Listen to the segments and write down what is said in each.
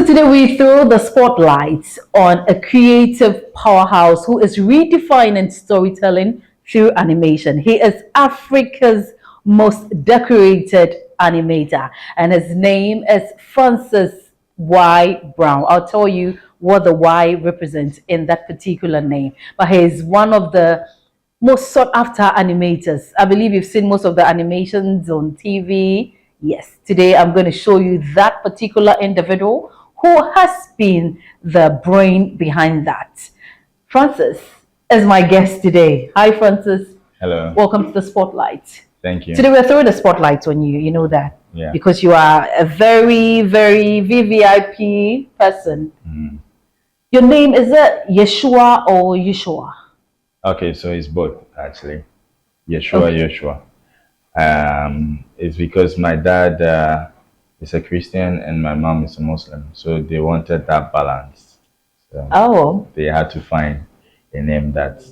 So today we throw the spotlight on a creative powerhouse who is redefining storytelling through animation. He is Africa's most decorated animator, and his name is Francis Y. Brown. I'll tell you what the Y represents in that particular name. But he is one of the most sought after animators. I believe you've seen most of the animations on TV. Yes, today I'm going to show you that particular individual who has been the brain behind that. Francis is my guest today. Hi, Francis. Hello. Welcome to the spotlight. Thank you. Today we're throwing the spotlight on you. You know that. Yeah. Because you are a very, very VVIP person. Your name is it Yeshua or Yeshua? Okay, so it's both actually. Yeshua. It's because my dad is a Christian and my mom is a Muslim, so they wanted that balance. So they had to find a name that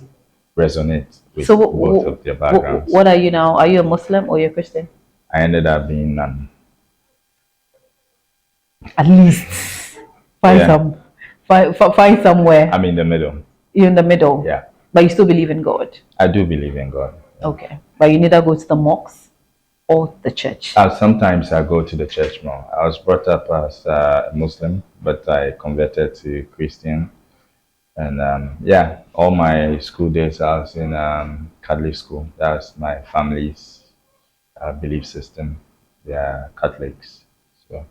resonates with both of their backgrounds. What are you now? Are you a Muslim or you're a Christian? I ended up being none. At least find somewhere. I'm in the middle. You're in the middle. Yeah. But you still believe in God. I do believe in God. Yeah. Okay. But you neither go to the mosque or the church. Sometimes I go to the church more. I was brought up as a Muslim, but I converted to Christian. And all my school days I was in Catholic school. That's my family's belief system. They are Catholics. So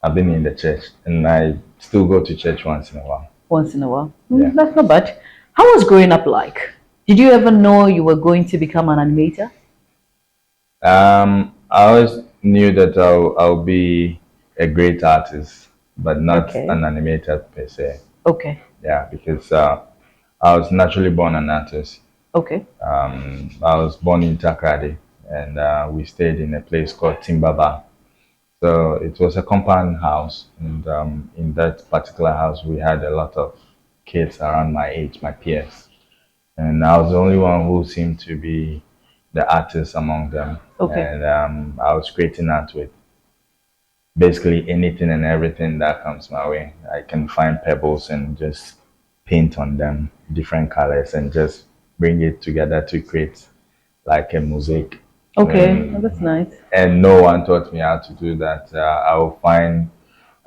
I've been in the church and I still go to church once in a while. Once in a while? Yeah. That's not bad. How was growing up like? Did you ever know you were going to become an animator? I always knew that I'll be a great artist, but not an animator per se. Okay. Yeah, because I was naturally born an artist. Okay. I was born in Takrady, and we stayed in a place called Timbaba. So it was a compound house, and in that particular house, we had a lot of kids around my age, my peers. And I was the only one who seemed to be the artist among them. Okay. And I was creating art with basically anything and everything that comes my way. I can find pebbles and just paint on them different colors and just bring it together to create like a mosaic. Okay, that's nice. And no one taught me how to do that. I'll find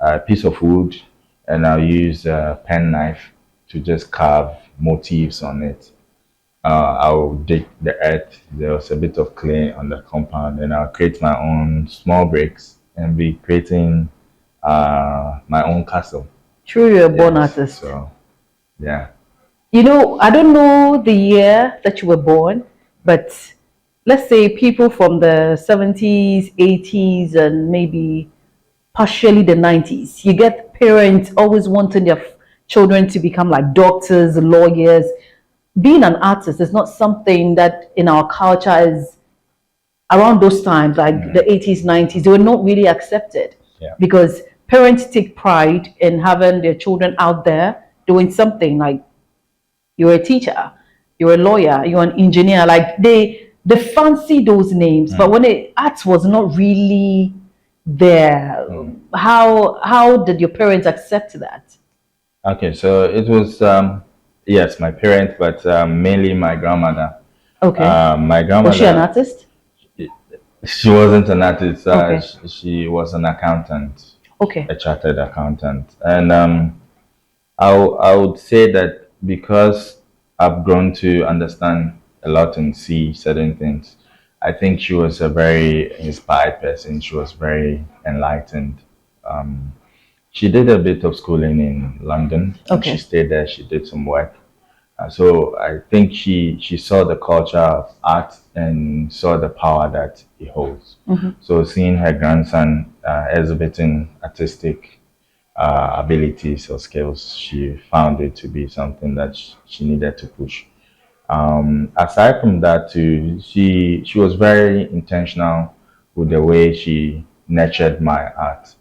a piece of wood and I'll use a pen knife to just carve motifs on it. I'll dig the earth. There was a bit of clay on the compound, and I'll create my own small bricks and be creating my own castle. True, you're a born artist. So, yeah. You know, I don't know the year that you were born, but let's say people from the 70s, 80s, and maybe partially the 90s. You get parents always wanting their children to become like doctors, lawyers. Being an artist is not something that in our culture is around those times, like the 80s, 90s, they were not really accepted. Yeah. Because parents take pride in having their children out there doing something like you're a teacher, you're a lawyer, you're an engineer. Like they fancy those names, but when art was not really there, how did your parents accept that? Okay, so it was yes, my parents, but mainly my grandmother. Okay. My grandmother. Was she an artist? She wasn't an artist. She was an accountant. Okay. A chartered accountant, and I would say that because I've grown to understand a lot and see certain things, I think she was a very inspired person. She was very enlightened. She did a bit of schooling in London. Okay. She stayed there. She did some work. So I think she saw the culture of art and saw the power that it holds. So seeing her grandson exhibiting artistic abilities or skills, she found it to be something that she needed to push. Aside from that too, she was very intentional with the way she nurtured my art.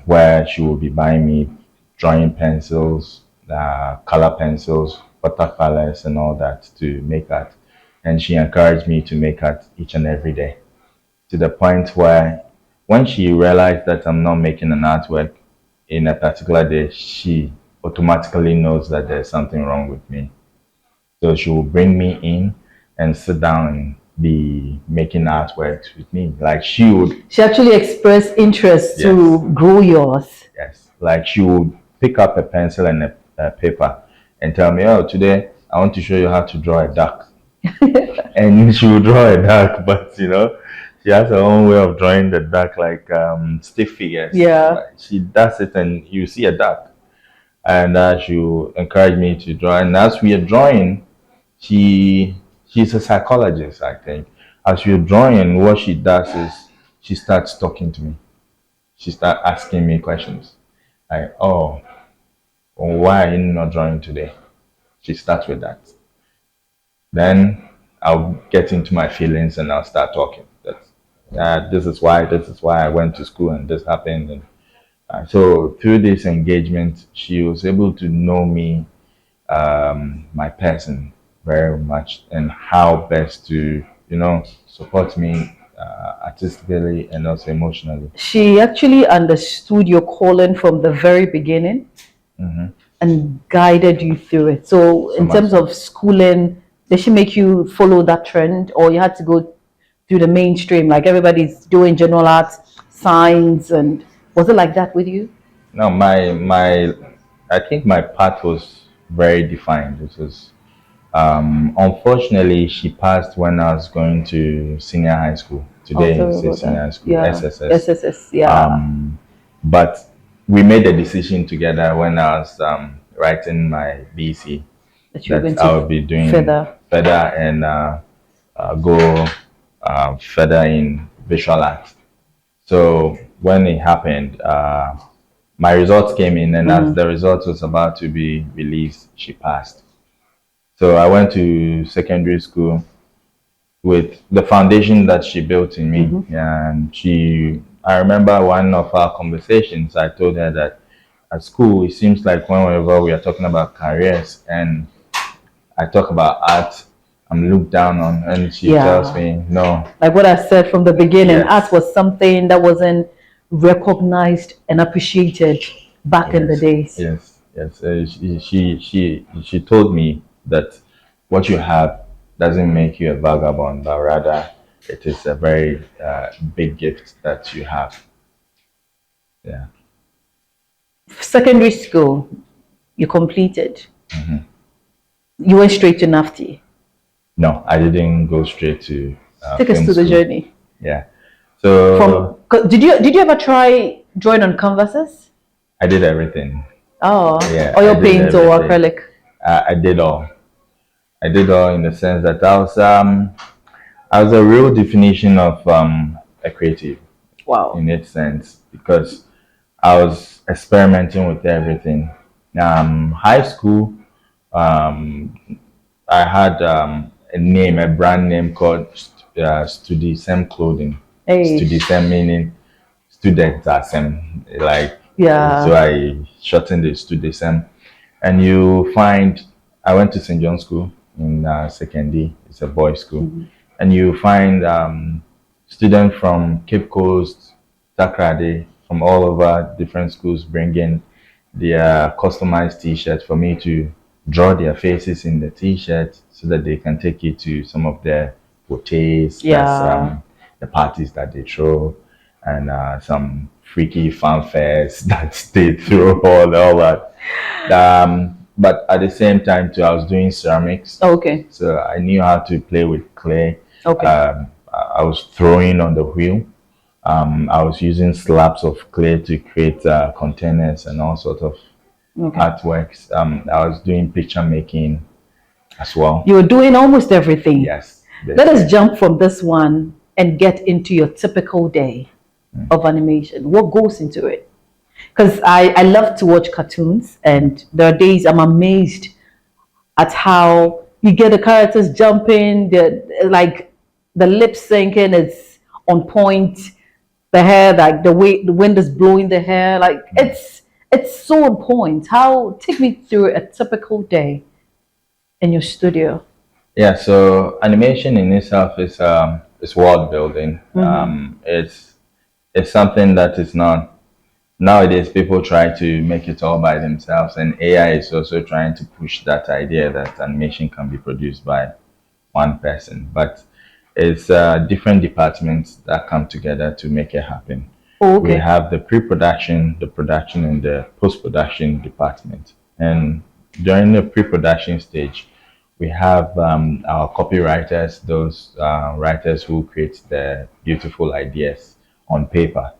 Where she will be buying me drawing pencils, color pencils, watercolors, and all that to make art. And she encouraged me to make art each and every day, to the point where when she realized that I'm not making an artwork in a particular day, she automatically knows that there's something wrong with me. So she will bring me in and sit down and be making artworks with me. Like she would, She actually expressed interest yes, to grow yours. yes. Like she would pick up a pencil and a paper and tell me, "Oh, today I want to show you how to draw a duck." And she will draw a duck, but she has her own way of drawing the duck, like stick figures. Yeah. Like, she does it, and you see a duck, and she will encourage me to draw. And as we are drawing, she's a psychologist, I think. As we are drawing, what she does is she starts talking to me. She starts asking me questions, like, "Oh, why are you not drawing today?" She starts with that. Then I'll get into my feelings and I'll start talking. This is why I went to school and this happened. And so through this engagement, she was able to know me, my person, very much, and how best to, support me artistically and also emotionally. She actually understood your calling from the very beginning and guided you through it. So in terms of schooling, did she make you follow that trend, or you had to go through the mainstream like everybody's doing general arts, science, and was it like that with you? No, I think my path was very defined. It was, unfortunately, she passed when I was going to senior high school. Today, it's senior high school, yeah. SSS. SSS, yeah. But we made the decision together when I was writing my BC that I would be doing further and go further in visual arts. So when it happened, my results came in, and as the results was about to be released, she passed. So I went to secondary school with the foundation that she built in me. And I remember one of our conversations, I told her that at school, it seems like whenever we are talking about careers and I talk about art, I'm looked down on, and she tells me, no. Like what I said from the beginning, Yes. art was something that wasn't recognized and appreciated back in the days. Yes, yes. She told me that what you have doesn't make you a vagabond, but rather it is a very big gift that you have. Yeah. Secondary school, you completed. You went straight to NAFTI. No, I didn't go straight to. Take us to the journey. Yeah. So did you ever try drawing on canvases? I did everything. Oh, yeah. Oil paint or acrylic? I did all. I did all in the sense that I was a real definition of a creative. Wow. In its sense, because I was experimenting with everything. High school, I had a brand name called Studisem Clothing. Hey. Studisem meaning student asem, like, yeah. So I shortened it Studisem, and you find I went to St. John's School in secondary. It's a boys' school, and you find students from Cape Coast, Takrady, from all over different schools bringing their customized T-shirts for me to draw their faces in the T-shirt so that they can take it to some of their potés, the parties that they throw, and some freaky fanfares that they throw, all that. But at the same time too, I was doing ceramics. Okay. So I knew how to play with clay. Okay. I was throwing on the wheel. I was using slabs of clay to create containers and all sorts of artworks. I was doing picture making as well. You were doing almost everything. Yes. Let us jump from this one and get into your typical day of animation. What goes into it? Because I love to watch cartoons, and there are days I'm amazed at how you get the characters jumping, like the lip syncing is on point, the hair, like the way the wind is blowing the hair, like it's so on point. Take me through a typical day in your studio. Yeah, so animation in itself is world building. it's something that is not nowadays. People try to make it all by themselves, and AI is also trying to push that idea that animation can be produced by one person, but it's different departments that come together to make it happen. Oh, We okay. have the pre-production, the production, and the post-production department. And during the pre-production stage, we have our copywriters, those writers who create the beautiful ideas on paper.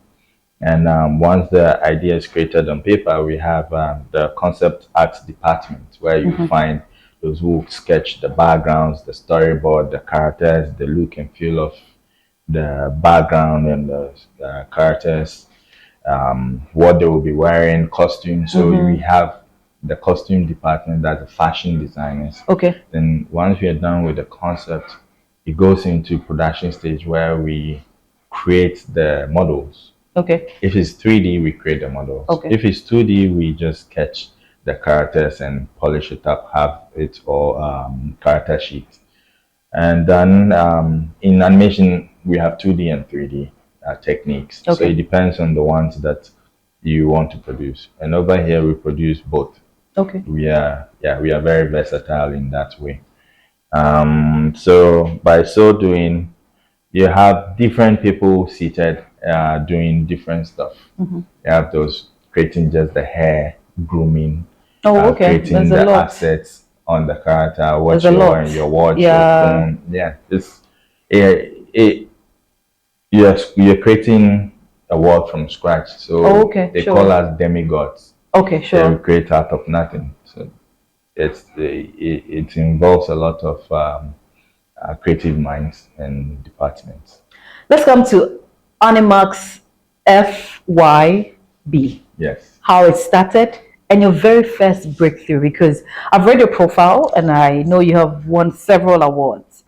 And once the idea is created on paper, we have the concept art department where you find those who sketch the backgrounds, the storyboard, the characters, the look and feel of the background and the characters, what they will be wearing, costumes. So we have the costume department, that's the fashion designers. Okay. Then once we are done with the concept, it goes into production stage where we create the models. Okay. If it's 3D, we create the models. Okay. If it's 2D, we just sketch the characters and polish it up, have it all character sheets. And then in animation, we have 2D and 3D techniques. So Okay. it depends on the ones that you want to produce. And over here, we produce both. Okay. We are very versatile in that way. So by so doing, you have different people seated doing different stuff. You have those creating just the hair, grooming, Oh, okay. creating There's a the lot. assets on the character, what There's a you're lot. wearing, your watch, Yeah. your phone. Yeah, you're creating a world from scratch. So Oh, okay, they sure. call us demigods. Okay, They sure. create out of nothing. So it involves a lot of creative minds and departments. Let's come to Animax FYB. Yes. How it started and your very first breakthrough, because I've read your profile and I know you have won several awards.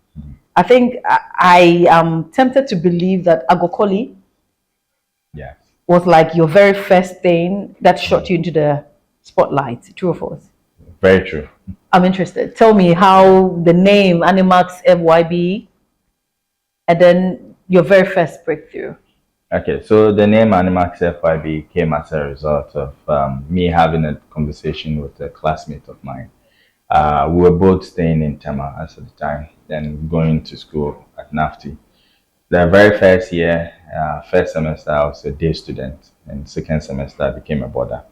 I think I am tempted to believe that Agokoli Yes. was like your very first thing that shot you into the spotlight. True or false? Very true. I'm interested. Tell me how the name Animax FYB and then your very first breakthrough. Okay, so the name AnimaxFYB came as a result of me having a conversation with a classmate of mine. We were both staying in Tema at the time, then going to school at NAFTI. The very first year, first semester, I was a day student, and second semester, I became a boarder.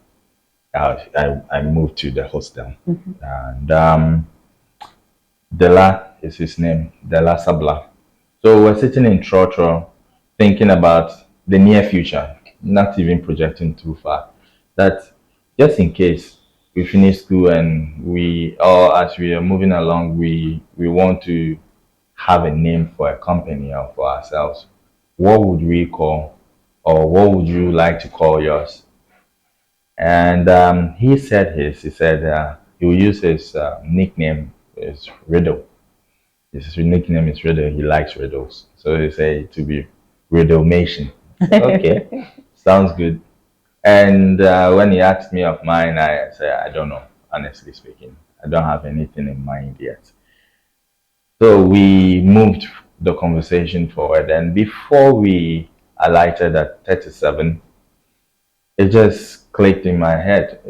I moved to the hostel, and Dela is his name, Dela Sabla. So we're sitting in Trotro, thinking about the near future, not even projecting too far. That just in case we finish school and or as we are moving along, we want to have a name for a company or for ourselves. What would we call, or what would you like to call yours? And he said he said he will use his nickname is Riddle. His nickname is Riddle. He likes riddles. So he said to be Riddlemation. Okay, sounds good. And when he asked me of mine, I said, I don't know, honestly speaking. I don't have anything in mind yet. So we moved the conversation forward. And before we alighted at 37, it just clicked in my head.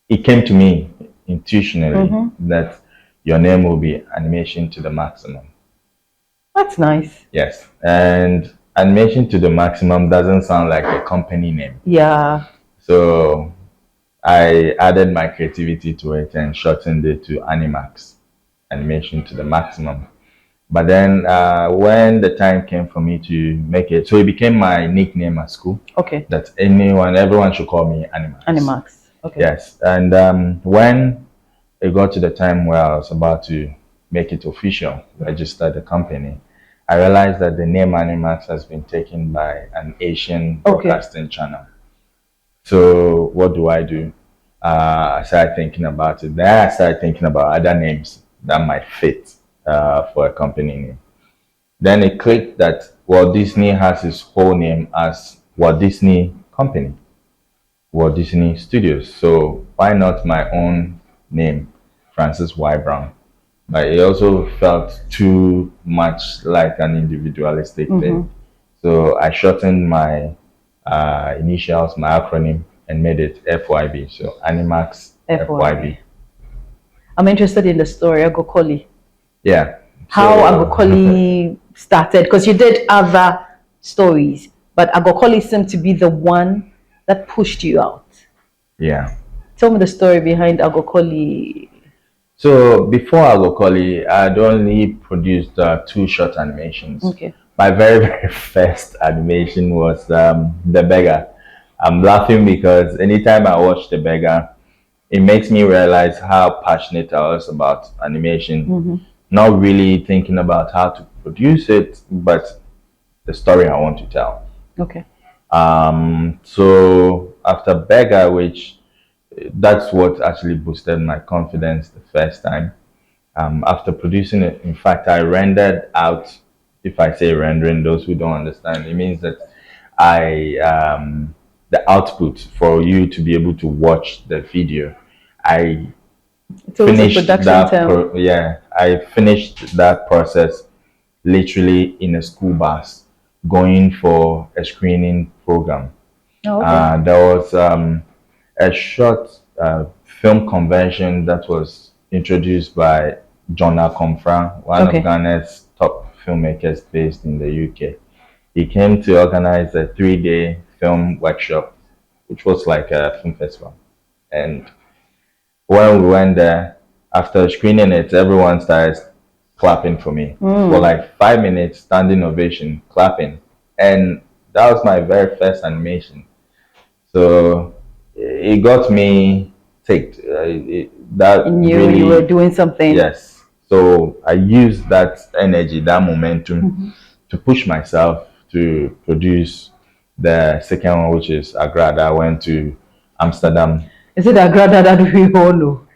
It came to me intuitionally that your name will be Animation to the Maximum. That's nice. Yes. And Animation to the Maximum doesn't sound like a company name. Yeah. So I added my creativity to it and shortened it to Animax, Animation to the Maximum. But then when the time came for me to make it, so it became my nickname at school. Okay. That everyone should call me Animax. Animax. Okay. Yes. And when it got to the time where I was about to make it official, register the company, I realized that the name Animax has been taken by an Asian broadcasting channel. So what do? I started thinking about it. Then I started thinking about other names that might fit for a company name. Then it clicked that Walt Disney has his whole name as Walt Disney Company, Walt Disney Studios. So why not my own name, Francis Y. Brown? But it also felt too much like an individualistic thing. So I shortened my initials, my acronym, and made it FYB. So Animax FYB. FYB. I'm interested in the story, Agokoli. Yeah. How So Agokoli started, because you did other stories, but Agokoli seemed to be the one that pushed you out. yeah. Tell me the story behind Agokoli. So before Agokoli, I'd only produced two short animations. Okay. My very, very first animation was The Beggar. I'm laughing because anytime I watch The Beggar, it makes me realize how passionate I was about animation. Not really thinking about how to produce it, but the story I want to tell. Okay. So after Beggar, which that's what actually boosted my confidence the first time. After producing it, in fact, I rendered out. If I say rendering, those who don't understand, it means that I the output for you to be able to watch the video. I It's always a production term. I finished that process literally in a school bus going for a screening program. Oh, okay. There was a short film convention that was introduced by John Akomfra, one Okay. of Ghana's top filmmakers based in the UK. He came to organize a 3-day film workshop, which was like a film festival. And when we went there, after screening it, everyone started clapping for me for like 5 minutes, standing ovation, clapping. And that was my very first animation. So it got me ticked. That You knew really, you were doing something. yes. So I used that energy, that momentum to push myself to produce the second one, which is Agrada. I went to Amsterdam. Is it Agrada that we all know?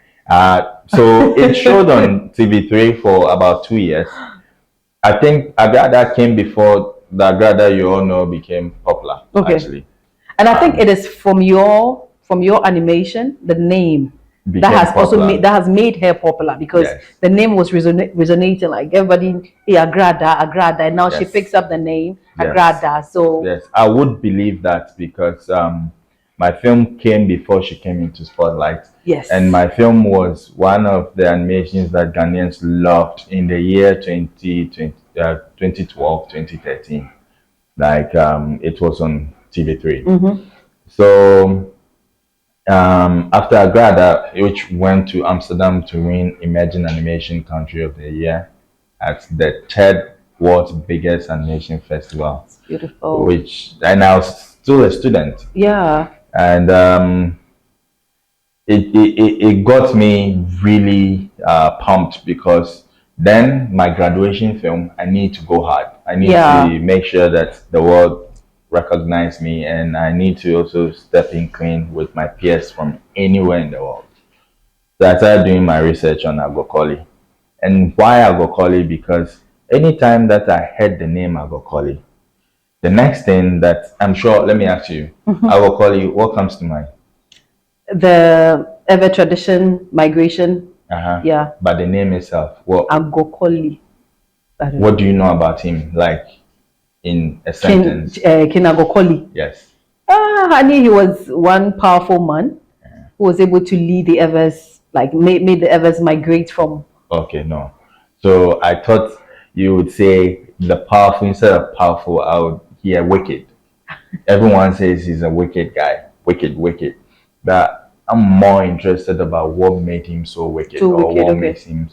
So it showed on TV3 for about 2 years. I think Agrada came before the Agrada you all know became popular, Okay. actually. And I think it is from your animation, the name that Became has also popular. made her popular, because Yes. the name was resonating, like everybody, hey, Agrada, and now she Yes. picks up the name Yes. Agrada. So Yes, I would believe that because my film came before she came into spotlight. yes, And my film was one of the animations that Ghanaians loved in the year 2012, 2013. Like it was on TV3. So after Agrada, which went to Amsterdam to win Emerging Animation Country of the Year at the third world's biggest animation festival, beautiful. and I was still a student. Yeah. And it got me really pumped because then my graduation film, I need to go hard. I need to make sure that the world recognize me, and I need to also step in clean with my peers from anywhere in the world. So I started doing my research on Agokoli. And why Agokoli? Because anytime that I heard the name Agokoli, the next thing that I'm sure, let me ask you, Agokoli, what comes to mind? The ever tradition migration. Yeah. But the name itself, what? Agokoli. What do you know about him? Like in a sentence. King Agokoli. Yes. Honey, he was one powerful man who was able to lead the Evers, like made the Evers migrate from. Okay, no. So I thought you would say the powerful instead of powerful. I would hear wicked. Everyone says he's a wicked guy. Wicked. But I'm more interested about what made him so wicked, what makes him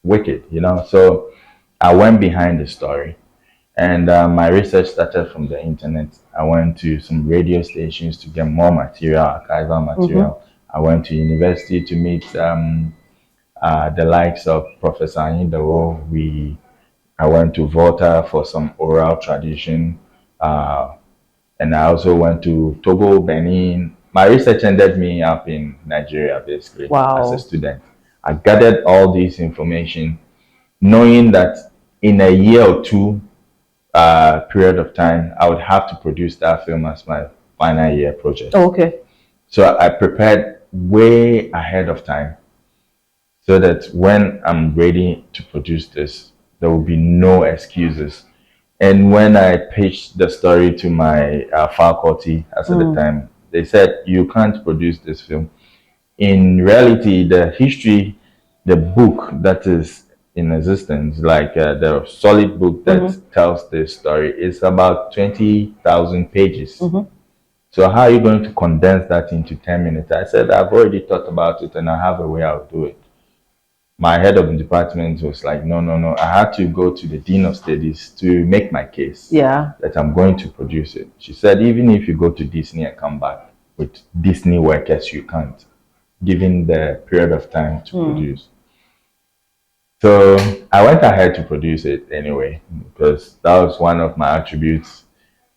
wicked, So I went behind the story, and my research started from the internet. I went to some radio stations to get more material, archival material. I went to university to meet the likes of Professor Anyidawo. I went to Volta for some oral tradition. And I also went to Togo, Benin. My research ended me up in Nigeria, basically, as a student. I gathered all this information, knowing that in a year or two period of time, I would have to produce that film as my final year project. Oh, okay. So I prepared way ahead of time so that when I'm ready to produce this, there will be no excuses. And when I pitched the story to my faculty as at the time, they said, you can't produce this film. In reality, the history, the book that is in existence, like the solid book that tells this story, is about 20,000 pages. So how are you going to condense that into 10 minutes? I said, I've already thought about it and I have a way I'll do it. My head of the department was like, no, no, no. I had to go to the dean of studies to make my case that I'm going to produce it. She said, even if you go to Disney and come back with Disney workers, you can't, given the period of time to produce. So I went ahead to produce it anyway, because that was one of my attributes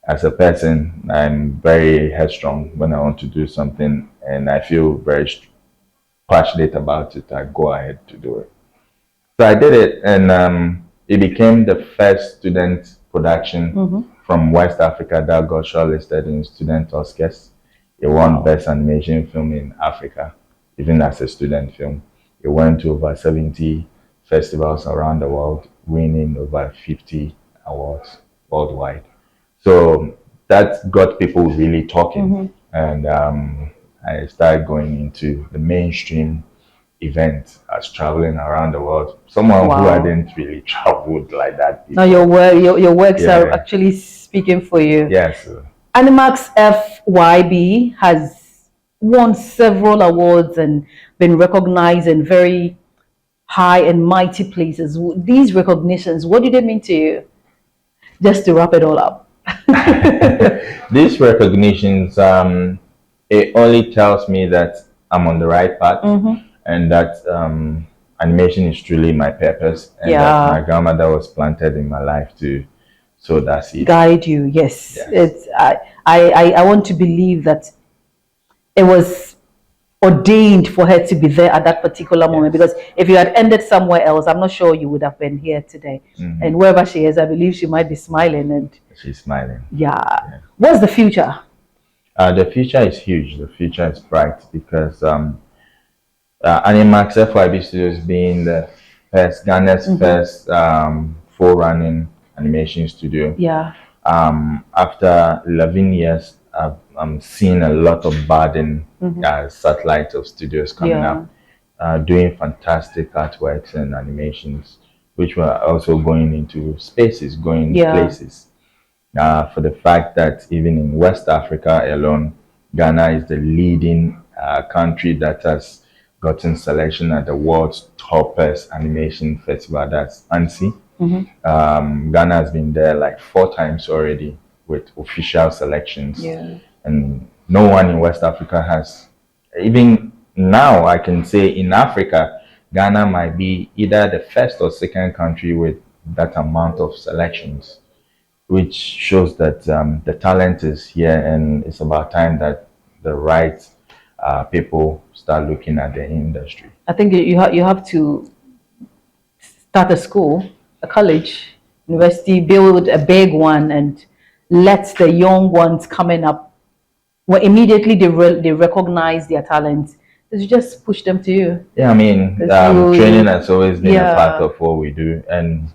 as a person. I'm very headstrong when I want to do something, and I feel very passionate about it. I go ahead to do it. So I did it, and it became the first student production from West Africa that got shortlisted in student Oscars. It won Best Animation Film in Africa, even as a student film. It went to over 70 festivals around the world, winning over 50 awards worldwide. So that got people really talking, and I started going into the mainstream events. I was traveling around the world. Someone who hadn't really traveled like that before. Now your works are actually speaking for you. Yes. AnimaxFYB has won several awards and been recognized in very high and mighty places. These recognitions, what do they mean to you? Just to wrap it all up. These recognitions, it only tells me that I'm on the right path, and that animation is truly my purpose, and that my grandmother was planted in my life to sow that seed. Guide you, yes. It's I want to believe that it was ordained for her to be there at that particular moment, because if you had ended somewhere else, I'm not sure you would have been here today. And wherever she is, I believe she might be smiling. And she's smiling. What's the future? The future is huge. The future is bright, because AnimaxFYB Studios being the first Ghana's first full running animation studio. After 11 years, I'm seeing a lot of budding satellites of studios coming up, doing fantastic artworks and animations, which were also going into spaces, going places. For the fact that even in West Africa alone, Ghana is the leading country that has gotten selection at the world's toppest animation festival, that's ANSI. Ghana has been there like 4 times already with official selections, and no one in West Africa has. Even now, I can say in Africa, Ghana might be either the first or second country with that amount of selections, which shows that the talent is here, and it's about time that the right people start looking at the industry. I think you have to start a school, a college, university, build a big one, and let the young ones coming up, well, immediately they recognize their talents. You just push them to you. Yeah, I mean, training has always been a part of what we do, and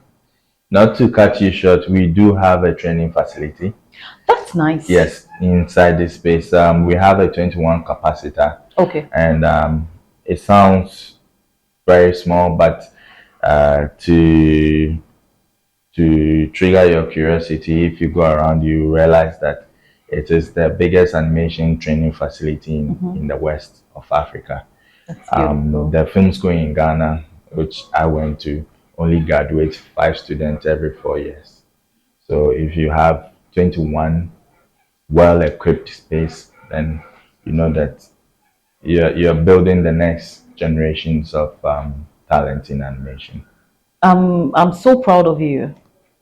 not to cut you short, we do have a training facility. That's nice. Yes, inside this space, we have a 21 capacitor. Okay. And it sounds very small, but to trigger your curiosity, if you go around, you realize that it is the biggest animation training facility in the west of Africa. That's beautiful. The film school in Ghana, which I went to, only graduates 5 students every 4 years. So if you have 21 well-equipped space, then you know that you're building the next generations of talent in animation. I'm so proud of you.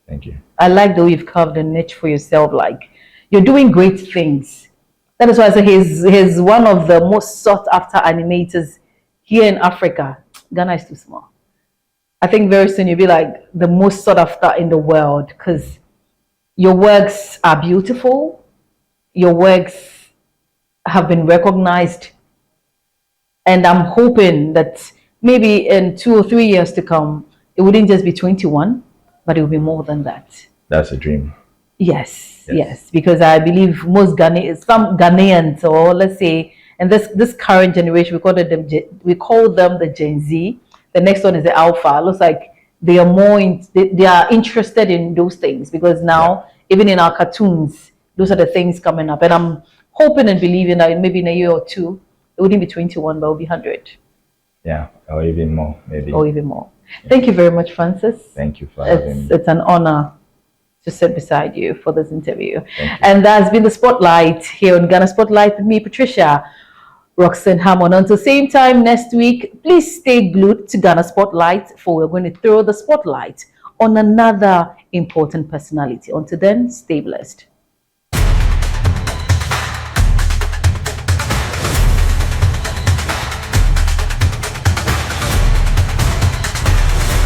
Thank you. I like the way you've carved a niche for yourself. Like, you're doing great things. That is why I say he's one of the most sought after animators here in Africa. Ghana is too small. I think very soon you'll be like the most sought after in the world, because your works are beautiful. Your works have been recognized. And I'm hoping that maybe in 2 or 3 years to come, it wouldn't just be 21, but it will be more than that. that's a dream. Yes, because I believe most some Ghanaians, or let's say, and this current generation, we call them the Gen Z. The next one is the Alpha. It looks like they are they are interested in those things because Yeah. now even in our cartoons, those are the things coming up. And I'm hoping and believing that maybe in a year or two, it wouldn't be 21, but it'll be 100 Yeah, or even more, maybe. or even more. Thank you very much, Francis. Thank you for having me. It's an honor to sit beside you for this interview. Thank you. And that's been the Spotlight here on Ghana Spotlight with me, Patricia Roxanne Hammond. Until same time next week, please stay glued to Ghana Spotlight, for we're going to throw the spotlight on another important personality. Until then, stay blessed.